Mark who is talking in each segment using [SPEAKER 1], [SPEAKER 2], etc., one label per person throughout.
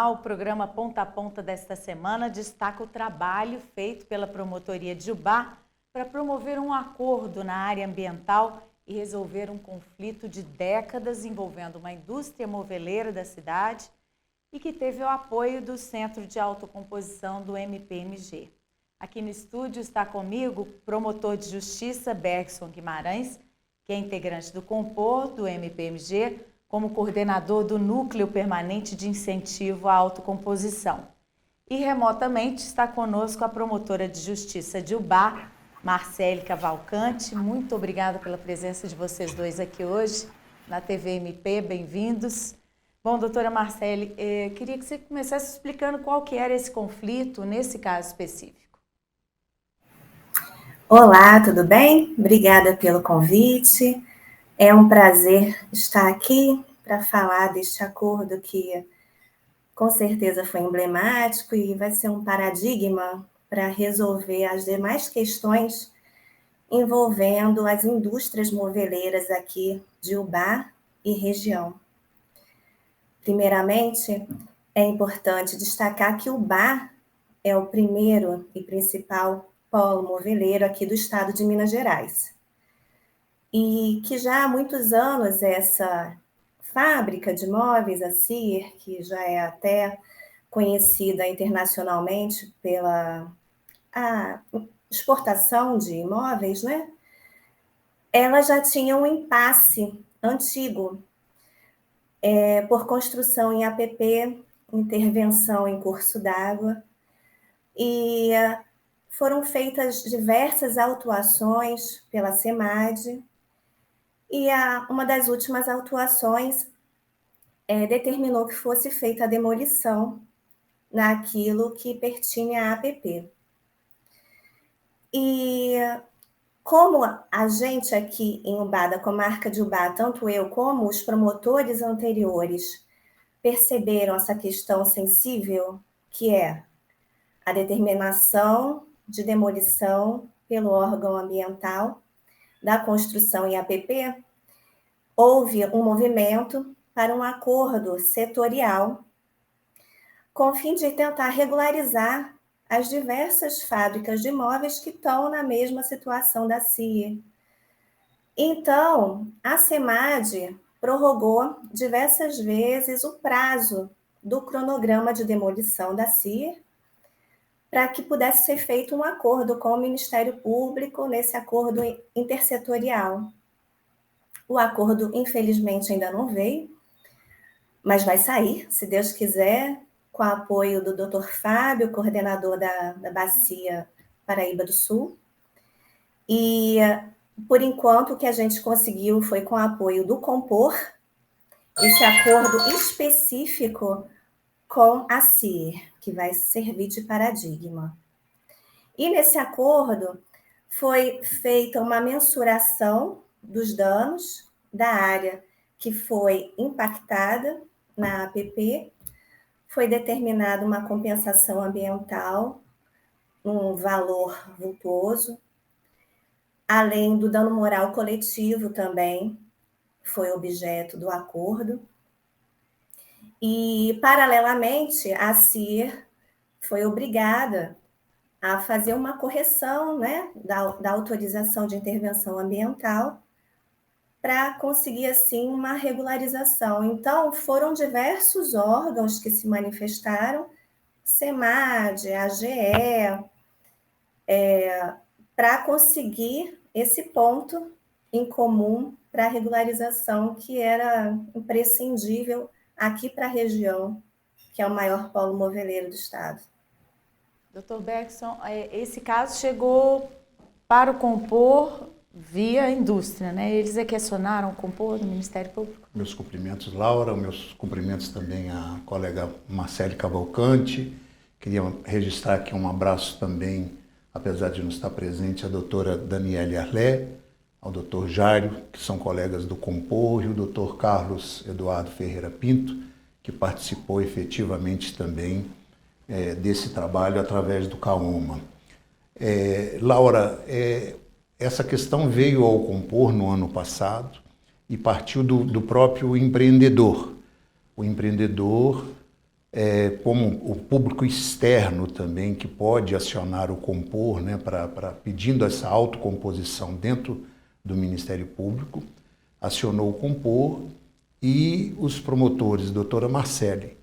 [SPEAKER 1] Olá, o programa Ponta a Ponta desta semana destaca o trabalho feito pela Promotoria de Jubá para promover um acordo na área ambiental e resolver um conflito de décadas envolvendo uma indústria moveleira da cidade e que teve o apoio do Centro de Autocomposição do MPMG. Aqui no estúdio está comigo o promotor de justiça Bergson Guimarães, que é integrante do Compor do MPMG, como coordenador do Núcleo Permanente de Incentivo à Autocomposição. E remotamente está conosco a promotora de justiça de Ubá, Marcele Cavalcante. Muito obrigada pela presença de vocês dois aqui hoje na TV MP, bem-vindos. Bom, doutora Marcele, queria que você começasse explicando qual que era esse conflito nesse caso específico.
[SPEAKER 2] Olá, tudo bem? Obrigada pelo convite. É um prazer estar aqui para falar deste acordo que com certeza foi emblemático e vai ser um paradigma para resolver as demais questões envolvendo as indústrias moveleiras aqui de Ubá e região. Primeiramente, é importante destacar que Ubá é o primeiro e principal polo moveleiro aqui do estado de Minas Gerais. E que já há muitos anos essa fábrica de móveis, a CIR, que já é até conhecida internacionalmente pela exportação de imóveis, né? Ela já tinha um impasse antigo por construção em APP, intervenção em curso d'água, e foram feitas diversas autuações pela SEMAD, e uma das últimas autuações determinou que fosse feita a demolição naquilo que pertinha à APP. E como a gente aqui em Ubá, da comarca de Ubá, tanto eu como os promotores anteriores, perceberam essa questão sensível, que é a determinação de demolição pelo órgão ambiental da construção em APP, houve um movimento para um acordo setorial com o fim de tentar regularizar as diversas fábricas de imóveis que estão na mesma situação da CIE. Então, a SEMAD prorrogou diversas vezes o prazo do cronograma de demolição da CIE para que pudesse ser feito um acordo com o Ministério Público nesse acordo intersetorial. O acordo, infelizmente, ainda não veio, mas vai sair, se Deus quiser, com o apoio do Dr. Fábio, coordenador da Bacia Paraíba do Sul. E, por enquanto, o que a gente conseguiu foi com o apoio do Compor, esse acordo específico com a CIR, que vai servir de paradigma. E nesse acordo foi feita uma mensuração dos danos da área que foi impactada na APP, foi determinada uma compensação ambiental, um valor vultuoso, além do dano moral coletivo também foi objeto do acordo. E, paralelamente, a CIR foi obrigada a fazer uma correção, né, da autorização de intervenção ambiental para conseguir, assim, uma regularização. Então, foram diversos órgãos que se manifestaram, SEMAD, AGE, para conseguir esse ponto em comum para a regularização que era imprescindível aqui para a região, que é o maior polo moveleiro do estado.
[SPEAKER 1] Doutor Bergson, esse caso chegou para o Compor via indústria, né? Eles questionaram o Compor do Ministério Público?
[SPEAKER 3] Meus cumprimentos, Laura, meus cumprimentos também à colega Marcele Cavalcante. Queria registrar aqui um abraço também, apesar de não estar presente, à doutora Daniele Arlé, ao doutor Jário, que são colegas do Compor, e o doutor Carlos Eduardo Ferreira Pinto, que participou efetivamente também desse trabalho através do CAOMA. Laura, essa questão veio ao Compor no ano passado e partiu do próprio empreendedor. O empreendedor como o público externo também, que pode acionar o Compor, né, pedindo essa autocomposição dentro do Ministério Público, acionou o Compor e os promotores, doutora Marcele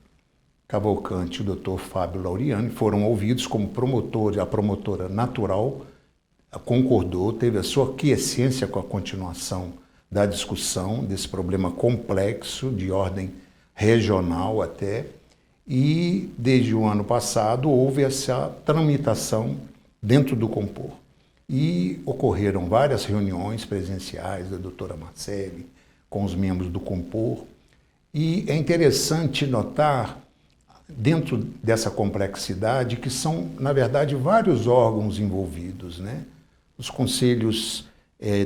[SPEAKER 3] Cavalcante e o doutor Fábio Lauriani, foram ouvidos como promotor, a promotora natural concordou, teve a sua aquiescência com a continuação da discussão desse problema complexo, de ordem regional até, e desde o ano passado houve essa tramitação dentro do Compor. E ocorreram várias reuniões presenciais da doutora Marcele com os membros do Compor, e é interessante notar, dentro dessa complexidade, que são, na verdade, vários órgãos envolvidos, né? Os conselhos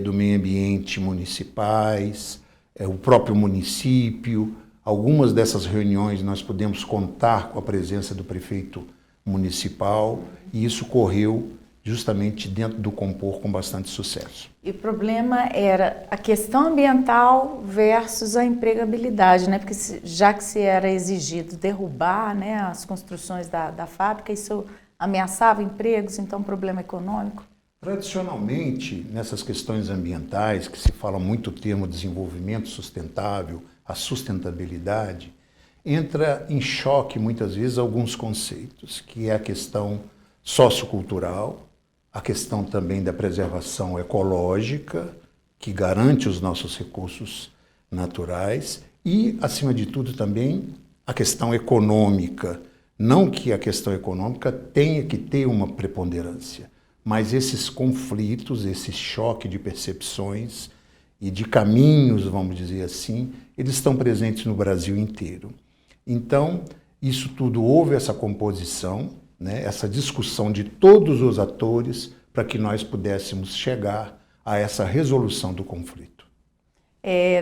[SPEAKER 3] do meio ambiente municipais, o próprio município. Algumas dessas reuniões nós podemos contar com a presença do prefeito municipal, e isso correu justamente dentro do Compor com bastante sucesso.
[SPEAKER 1] E o problema era a questão ambiental versus a empregabilidade, né? Porque já que se era exigido derrubar, né, as construções da fábrica, isso ameaçava empregos, então problema econômico?
[SPEAKER 3] Tradicionalmente, nessas questões ambientais, que se fala muito o termo desenvolvimento sustentável, a sustentabilidade, entra em choque muitas vezes alguns conceitos, que é a questão sociocultural, a questão também da preservação ecológica, que garante os nossos recursos naturais, e, acima de tudo, também a questão econômica. Não que a questão econômica tenha que ter uma preponderância, mas esses conflitos, esse choque de percepções e de caminhos, vamos dizer assim, eles estão presentes no Brasil inteiro. Então, isso tudo, houve essa composição, né, essa discussão de todos os atores para que nós pudéssemos chegar a essa resolução do conflito.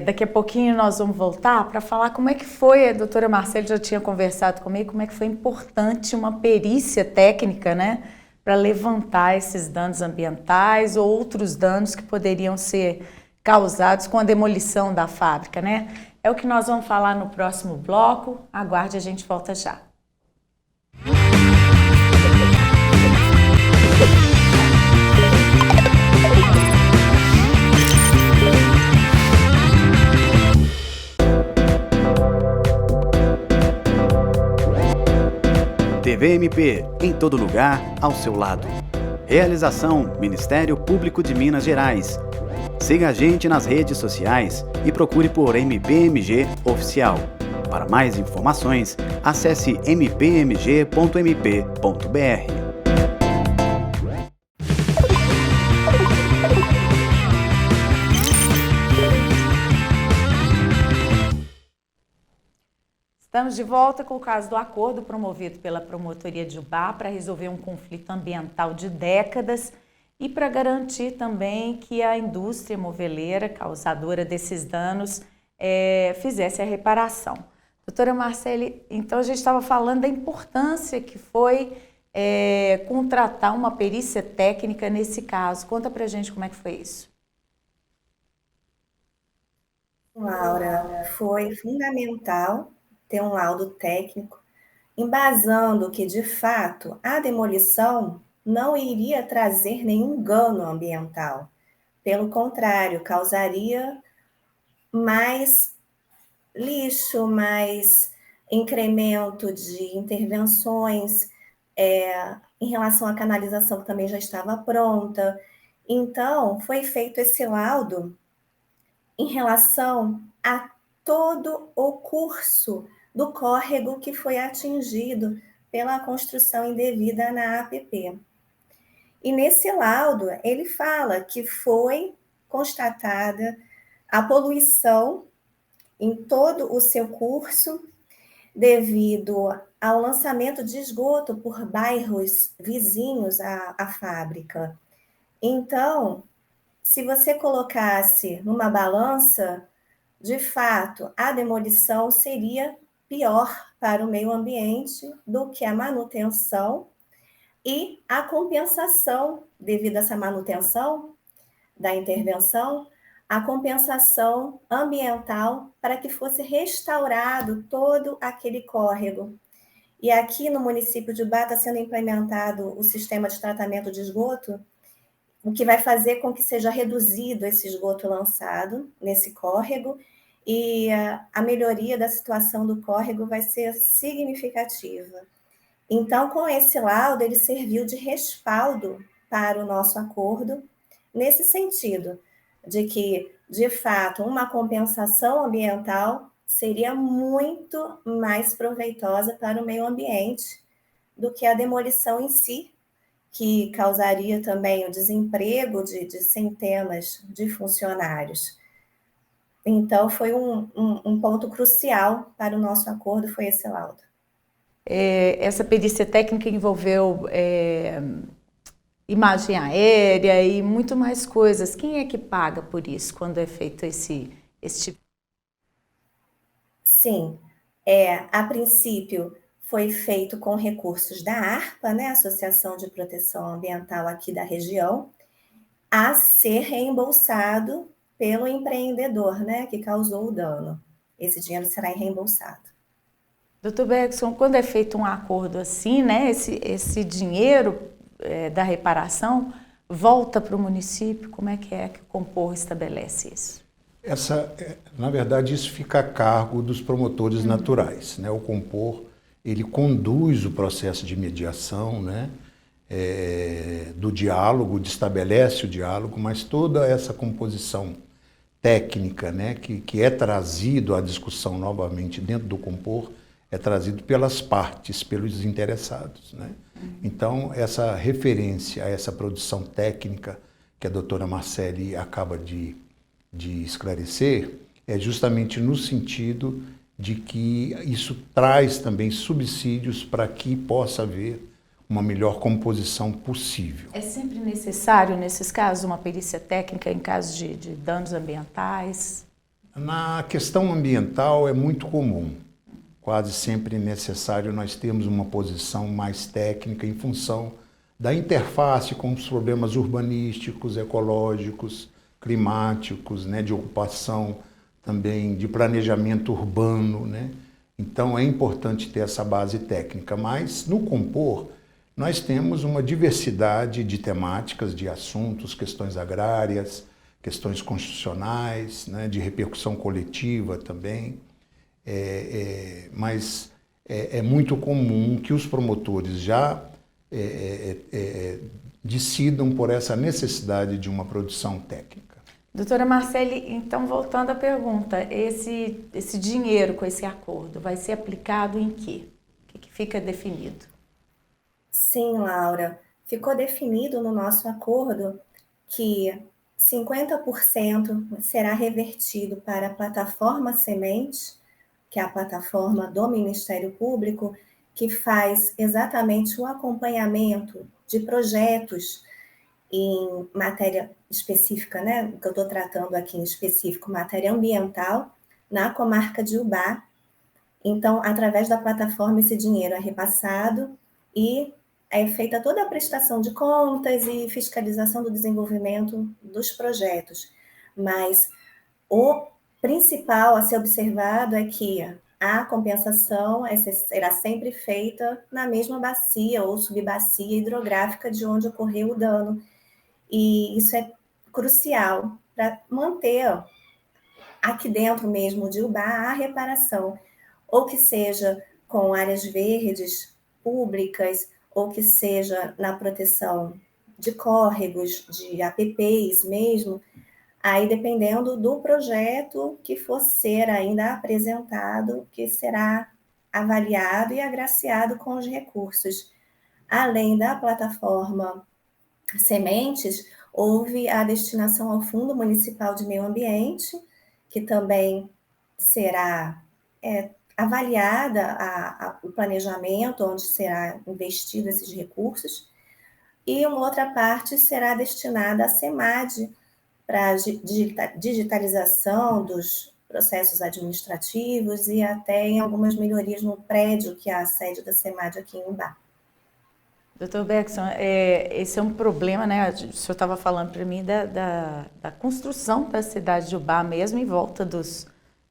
[SPEAKER 1] Daqui a pouquinho nós vamos voltar para falar como é que foi, a doutora Marcele já tinha conversado comigo, como é que foi importante uma perícia técnica, né, para levantar esses danos ambientais ou outros danos que poderiam ser causados com a demolição da fábrica, né? É o que nós vamos falar no próximo bloco. Aguarde, a gente volta já.
[SPEAKER 4] TVMP, em todo lugar, ao seu lado. Realização: Ministério Público de Minas Gerais. Siga a gente nas redes sociais e procure por MPMG Oficial. Para mais informações, acesse mpmg.mp.br.
[SPEAKER 1] Estamos de volta com o caso do acordo promovido pela Promotoria de Ubá para resolver um conflito ambiental de décadas e para garantir também que a indústria moveleira, causadora desses danos, fizesse a reparação. Doutora Marcele, então a gente estava falando da importância que foi contratar uma perícia técnica nesse caso. Conta pra gente como é que foi isso.
[SPEAKER 2] Laura, foi fundamental ter um laudo técnico embasando que, de fato, a demolição não iria trazer nenhum dano ambiental. Pelo contrário, causaria mais lixo, mais incremento de intervenções em relação à canalização, que também já estava pronta. Então, foi feito esse laudo em relação a todo o curso do córrego que foi atingido pela construção indevida na APP. E nesse laudo, ele fala que foi constatada a poluição em todo o seu curso devido ao lançamento de esgoto por bairros vizinhos à fábrica. Então, se você colocasse numa balança, de fato, a demolição seria pior para o meio ambiente do que a manutenção e a compensação, devido a essa manutenção da intervenção, a compensação ambiental para que fosse restaurado todo aquele córrego. E aqui no município de Ubá está sendo implementado o sistema de tratamento de esgoto, o que vai fazer com que seja reduzido esse esgoto lançado nesse córrego, e a melhoria da situação do córrego vai ser significativa. Então, com esse laudo, ele serviu de respaldo para o nosso acordo, nesse sentido, de que, de fato, uma compensação ambiental seria muito mais proveitosa para o meio ambiente do que a demolição em si, que causaria também o desemprego de centenas de funcionários. Então, foi um ponto crucial para o nosso acordo, foi esse laudo.
[SPEAKER 1] Essa perícia técnica envolveu imagem aérea e muito mais coisas. Quem é que paga por isso, quando é feito esse tipo?
[SPEAKER 2] Sim, a princípio foi feito com recursos da ARPA, né, Associação de Proteção Ambiental aqui da região, a ser reembolsado pelo empreendedor, né, que causou o dano. Esse dinheiro será reembolsado.
[SPEAKER 1] Doutor Bergson, quando é feito um acordo assim, né, esse dinheiro da reparação volta para o município? Como é que o Compor estabelece isso?
[SPEAKER 3] Na verdade, isso fica a cargo dos promotores naturais, né? O Compor, ele conduz o processo de mediação, né? Do diálogo, estabelece o diálogo, mas toda essa composição técnica, né, que é trazido à discussão novamente dentro do Compor, é trazido pelas partes, pelos interessados, né? Então, essa referência a essa produção técnica que a doutora Marcele acaba de esclarecer é justamente no sentido de que isso traz também subsídios para que possa haver uma melhor composição possível.
[SPEAKER 1] É sempre necessário, nesses casos, uma perícia técnica em caso de danos ambientais?
[SPEAKER 3] Na questão ambiental é muito comum. Quase sempre necessário nós termos uma posição mais técnica em função da interface com os problemas urbanísticos, ecológicos, climáticos, né, de ocupação também, de planejamento urbano, né? Então é importante ter essa base técnica, mas no Compor nós temos uma diversidade de temáticas, de assuntos, questões agrárias, questões constitucionais, né, de repercussão coletiva também. Mas é muito comum que os promotores já decidam por essa necessidade de uma produção técnica.
[SPEAKER 1] Doutora Marcele, então voltando à pergunta, esse dinheiro com esse acordo vai ser aplicado em quê? O que fica definido?
[SPEAKER 2] Sim, Laura, ficou definido no nosso acordo que 50% será revertido para a plataforma Semente, que é a plataforma do Ministério Público, que faz exatamente o acompanhamento de projetos em matéria específica, né? O que eu estou tratando aqui em específico, matéria ambiental, na comarca de Ubá. Então, através da plataforma, esse dinheiro é repassado e é feita toda a prestação de contas e fiscalização do desenvolvimento dos projetos. Mas o principal a ser observado é que a compensação será sempre feita na mesma bacia ou subbacia hidrográfica de onde ocorreu o dano. E isso é crucial para manter aqui dentro mesmo de Ubá a reparação, ou que seja com áreas verdes públicas, ou que seja na proteção de córregos, de APPs mesmo, aí dependendo do projeto que for ser ainda apresentado, que será avaliado e agraciado com os recursos. Além da plataforma Sementes, houve a destinação ao Fundo Municipal de Meio Ambiente, que também será avaliada o planejamento, onde será investido esses recursos, e uma outra parte será destinada à SEMAD, para a digitalização dos processos administrativos e até em algumas melhorias no prédio, que é a sede da SEMAD aqui em Ubá.
[SPEAKER 1] Doutor Bergson, esse é um problema, né? O senhor estava falando para mim da construção da cidade de Ubá mesmo em volta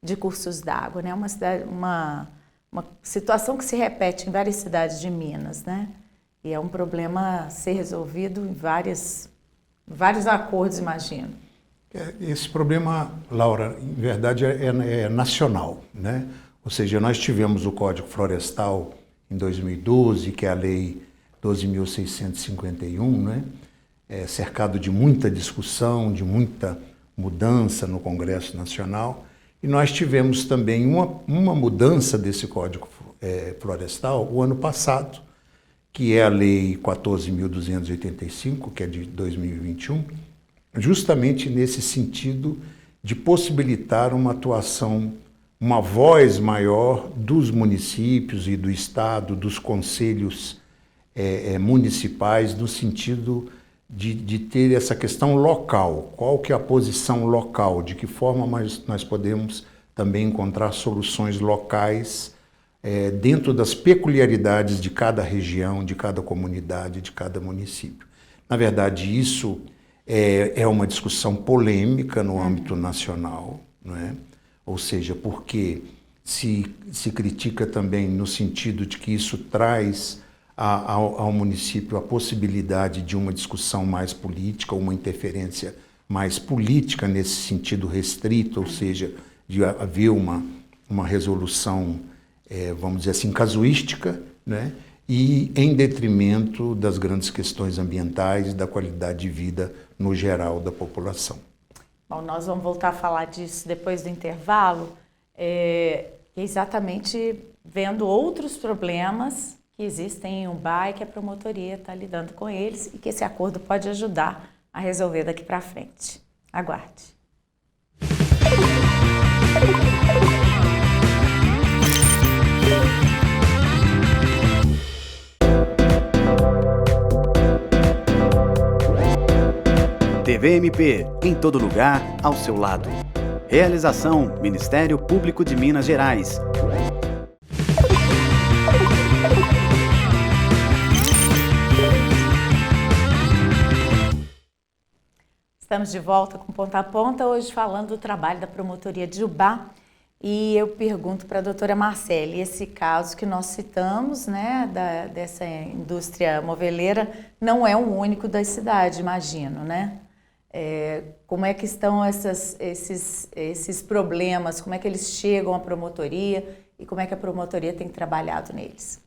[SPEAKER 1] de cursos d'água, né? Uma uma situação que se repete em várias cidades de Minas, né? E é um problema a ser resolvido em vários acordos, imagino.
[SPEAKER 3] Esse problema, Laura, em verdade é nacional, né? Ou seja, nós tivemos o Código Florestal em 2012, que é a Lei 12.651, né? Cercado de muita discussão, de muita mudança no Congresso Nacional. E nós tivemos também uma mudança desse Código Florestal o ano passado, que é a Lei 14.285, que é de 2021, justamente nesse sentido de possibilitar uma atuação, uma voz maior dos municípios e do Estado, dos conselhos municipais, no sentido de ter essa questão local. Qual que é a posição local? De que forma nós podemos também encontrar soluções locais dentro das peculiaridades de cada região, de cada comunidade, de cada município. Na verdade, isso é uma discussão polêmica no âmbito nacional, não é? Ou seja, porque se critica também no sentido de que isso traz ao município a possibilidade de uma discussão mais política, uma interferência mais política nesse sentido restrito, ou seja, de haver uma resolução, vamos dizer assim, casuística, né? E em detrimento das grandes questões ambientais e da qualidade de vida no geral da população.
[SPEAKER 1] Bom, nós vamos voltar a falar disso depois do intervalo, exatamente vendo outros problemas que existem em Ubá e que a promotoria está lidando com eles e que esse acordo pode ajudar a resolver daqui para frente. Aguarde.
[SPEAKER 4] TVMP, em todo lugar, ao seu lado. Realização: Ministério Público de Minas Gerais.
[SPEAKER 1] Estamos de volta com Ponta a Ponta, hoje falando do trabalho da promotoria de Ubá. E eu pergunto para a doutora Marcele, esse caso que nós citamos, né, dessa indústria moveleira, não é o único da cidade, imagino, né? Como é que estão esses problemas, como é que eles chegam à promotoria e como é que a promotoria tem trabalhado neles?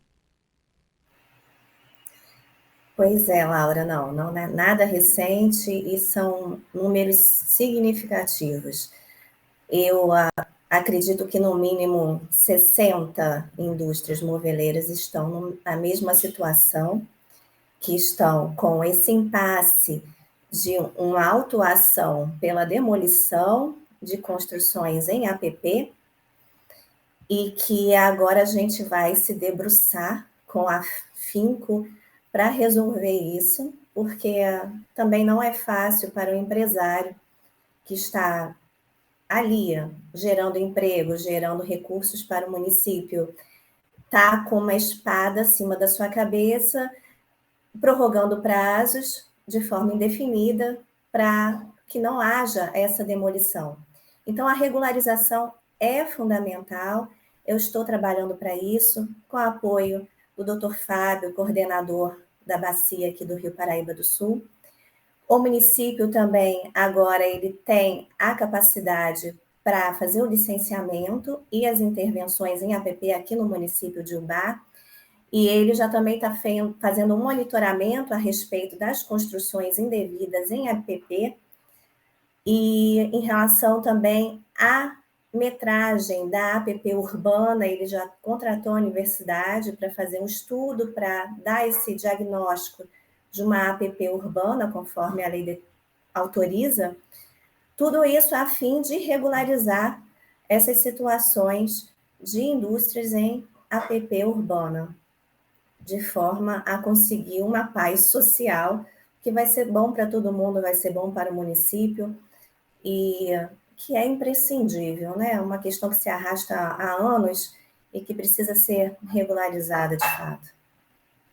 [SPEAKER 2] Pois é, Laura, não é nada recente e são números significativos. Eu acredito que no mínimo 60 indústrias moveleiras estão na mesma situação, que estão com esse impasse de uma autuação pela demolição de construções em APP e que agora a gente vai se debruçar com afinco para resolver isso, porque também não é fácil para o empresário que está ali gerando emprego, gerando recursos para o município, tá com uma espada acima da sua cabeça, prorrogando prazos de forma indefinida para que não haja essa demolição. Então, a regularização é fundamental. Eu estou trabalhando para isso, com o apoio do Dr. Fábio, coordenador da bacia aqui do Rio Paraíba do Sul. O município também, agora, ele tem a capacidade para fazer o licenciamento e as intervenções em APP aqui no município de Ubá, e ele já também está fazendo um monitoramento a respeito das construções indevidas em APP e em relação também à metragem da APP urbana, ele já contratou a universidade para fazer um estudo para dar esse diagnóstico de uma APP urbana, conforme a lei autoriza, tudo isso a fim de regularizar essas situações de indústrias em APP urbana, de forma a conseguir uma paz social, que vai ser bom para todo mundo, vai ser bom para o município, e que é imprescindível, né? Uma questão que se arrasta há anos e que precisa ser regularizada de fato.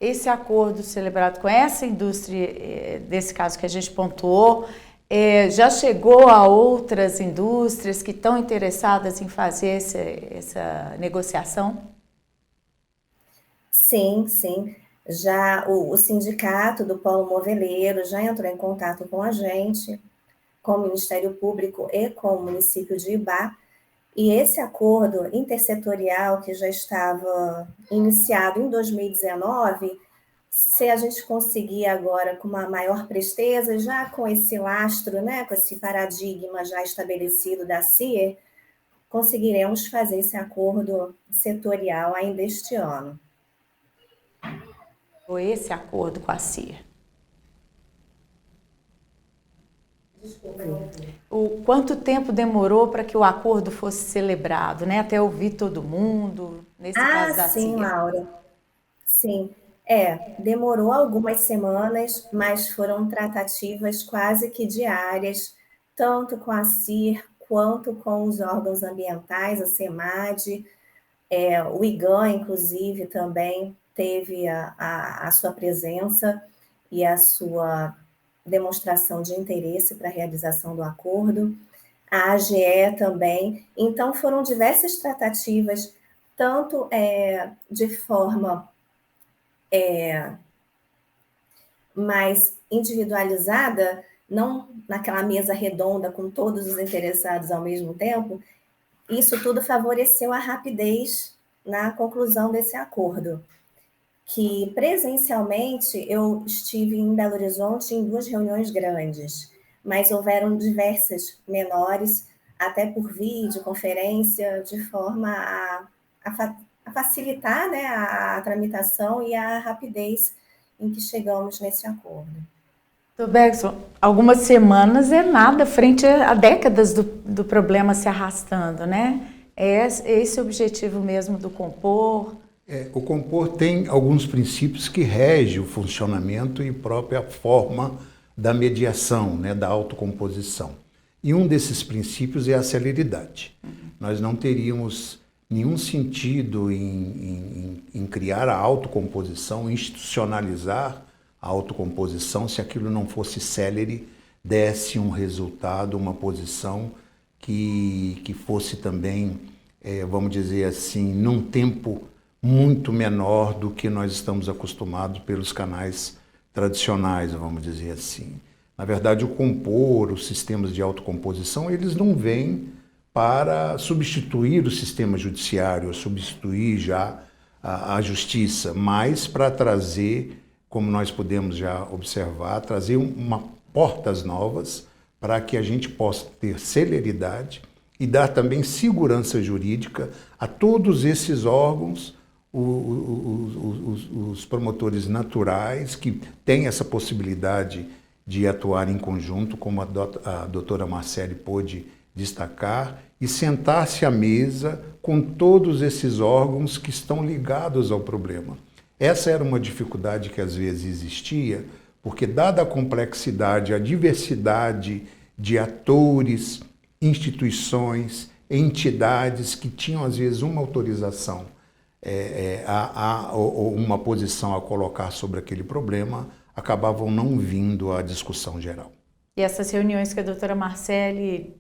[SPEAKER 1] Esse acordo celebrado com essa indústria, desse caso que a gente pontuou, já chegou a outras indústrias que estão interessadas em fazer essa negociação?
[SPEAKER 2] Sim, sim. Já o sindicato do Polo Moveleiro já entrou em contato com a gente, com o Ministério Público e com o município de Ibá, e esse acordo intersetorial que já estava iniciado em 2019, se a gente conseguir agora com uma maior presteza, já com esse lastro, né, com esse paradigma já estabelecido da CIE, conseguiremos fazer esse acordo setorial ainda este ano.
[SPEAKER 1] Foi esse acordo com a CIR? O quanto tempo demorou para que o acordo fosse celebrado, né? Até ouvir todo mundo, nesse caso da
[SPEAKER 2] Sim,
[SPEAKER 1] CIR.
[SPEAKER 2] Laura. Sim. Demorou algumas semanas, mas foram tratativas quase que diárias, tanto com a CIR quanto com os órgãos ambientais, a SEMAD, o IGAN, inclusive, também teve a sua presença e a sua demonstração de interesse para a realização do acordo, a AGE também. Então, foram diversas tratativas, tanto de forma mais individualizada, não naquela mesa redonda com todos os interessados ao mesmo tempo. Isso tudo favoreceu a rapidez na conclusão desse acordo, que presencialmente eu estive em Belo Horizonte em 2 reuniões grandes, mas houveram diversas menores, até por videoconferência, de forma a facilitar, né, a tramitação e a rapidez em que chegamos nesse acordo.
[SPEAKER 1] Doutor Bergson, algumas semanas é nada frente a décadas do problema se arrastando, né? É esse o objetivo mesmo do Compor?
[SPEAKER 3] O Compor tem alguns princípios que regem o funcionamento e própria forma da mediação, né, da autocomposição. E um desses princípios é a celeridade. Nós não teríamos nenhum sentido em criar a autocomposição, institucionalizar a autocomposição, se aquilo não fosse célere, desse um resultado, uma posição que fosse também, vamos dizer assim, num tempo muito menor do que nós estamos acostumados pelos canais tradicionais, vamos dizer assim. Na verdade, o Compor, os sistemas de autocomposição, eles não vêm para substituir o sistema judiciário, substituir já a justiça, mas para trazer, como nós podemos já observar, trazer portas novas para que a gente possa ter celeridade e dar também segurança jurídica a todos esses órgãos, os promotores naturais que têm essa possibilidade de atuar em conjunto, como a doutora Marcele pôde destacar, e sentar-se à mesa com todos esses órgãos que estão ligados ao problema. Essa era uma dificuldade que às vezes existia, porque dada a complexidade, a diversidade de atores, instituições, entidades que tinham às vezes uma autorização, ou uma posição a colocar sobre aquele problema, acabavam não vindo à discussão geral.
[SPEAKER 1] E essas reuniões que a doutora Marcele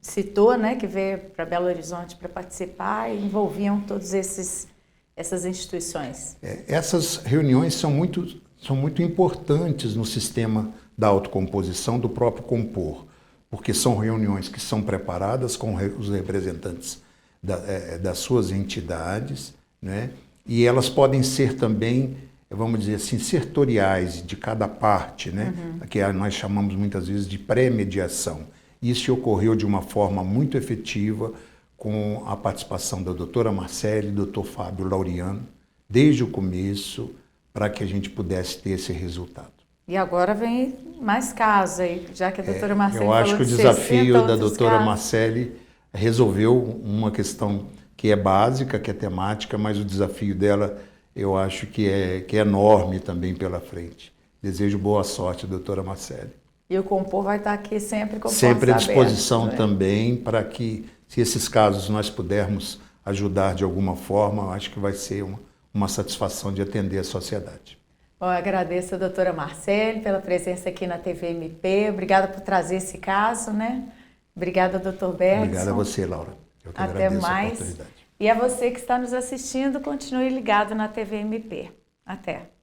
[SPEAKER 1] citou, né, que veio para Belo Horizonte para participar, envolviam todas essas instituições?
[SPEAKER 3] Essas reuniões são muito importantes no sistema da autocomposição do próprio Compor, porque são reuniões que são preparadas com os representantes das suas entidades, né, e elas podem ser também, vamos dizer assim, setoriais de cada parte, né, que nós chamamos muitas vezes de pré-mediação. Isso ocorreu de uma forma muito efetiva com a participação da doutora Marcele e do doutor Fábio Laureano, desde o começo, para que a gente pudesse ter esse resultado.
[SPEAKER 1] E agora vem mais casos aí, já que a doutora Marcele
[SPEAKER 3] falou. Eu acho que o desafio da doutora Marcele resolveu uma questão que é básica, que é temática, mas o desafio dela eu acho que é enorme também pela frente. Desejo boa sorte, doutora Marcele.
[SPEAKER 1] E o Compor vai estar aqui sempre com
[SPEAKER 3] sempre à disposição
[SPEAKER 1] abertas, né?
[SPEAKER 3] também, para que, se esses casos nós pudermos ajudar de alguma forma, acho que vai ser uma satisfação de atender a sociedade.
[SPEAKER 1] Bom, eu agradeço a doutora Marcele pela presença aqui na TV MP. Obrigada por trazer esse caso, né? Obrigada, doutor Bergson.
[SPEAKER 3] Obrigado a você, Laura. Eu que
[SPEAKER 1] Até
[SPEAKER 3] agradeço
[SPEAKER 1] mais.
[SPEAKER 3] a oportunidade.
[SPEAKER 1] E a você que está nos assistindo, continue ligado na TV MP. Até!